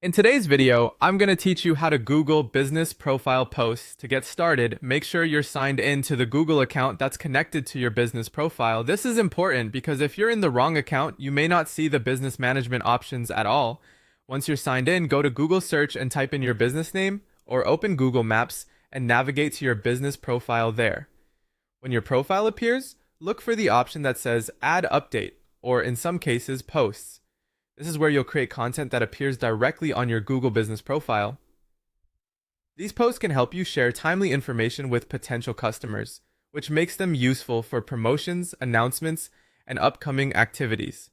In today's video, I'm going to teach you how to Google business profile posts. To get started, make sure you're signed in to the Google account that's connected to your business profile. This is important because if you're in the wrong account, you may not see the business management options at all. Once you're signed in, go to Google search and type in your business name, or open Google Maps and navigate to your business profile there. When your profile appears, look for the option that says Add Update, or in some cases, Posts. This is where you'll create content that appears directly on your Google business profile. These posts can help you share timely information with potential customers, which makes them useful for promotions, announcements, and upcoming activities.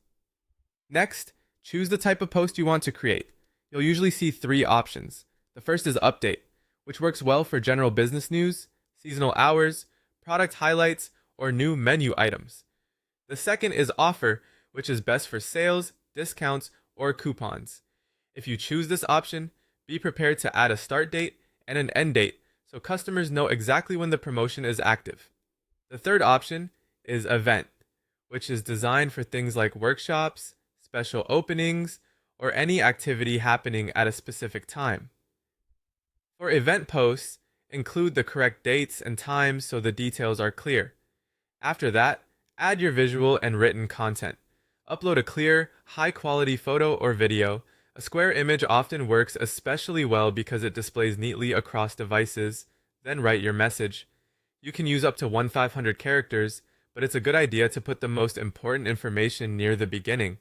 Next, choose the type of post you want to create. You'll usually see three options. The first is Update, which works well for general business news, seasonal hours, product highlights, or new menu items. The second is Offer, which is best for sales, discounts, or coupons. If you choose this option, be prepared to add a start date and an end date so customers know exactly when the promotion is active. The third option is Event, which is designed for things like workshops, special openings, or any activity happening at a specific time. For event posts, include the correct dates and times so the details are clear. After that, add your visual and written content. Upload a clear, high-quality photo or video. A square image often works especially well because it displays neatly across devices. Then write your message. You can use up to 1,500 characters, but it's a good idea to put the most important information near the beginning.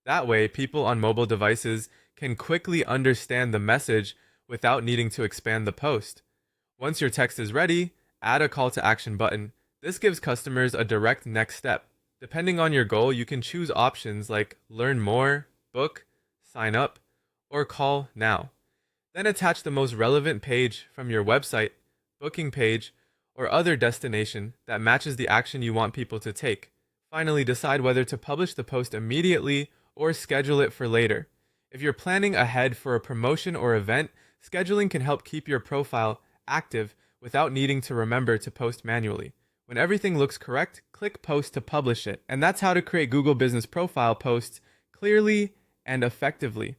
That way, people on mobile devices can quickly understand the message without needing to expand the post. Once your text is ready, add a call to action button. This gives customers a direct next step. Depending on your goal, you can choose options like Learn More, Book, Sign Up, or Call Now. Then attach the most relevant page from your website, booking page, or other destination that matches the action you want people to take. Finally, decide whether to publish the post immediately or schedule it for later. If you're planning ahead for a promotion or event, scheduling can help keep your profile active without needing to remember to post manually. When everything looks correct, click Post to publish it. And that's how to create Google Business Profile posts clearly and effectively.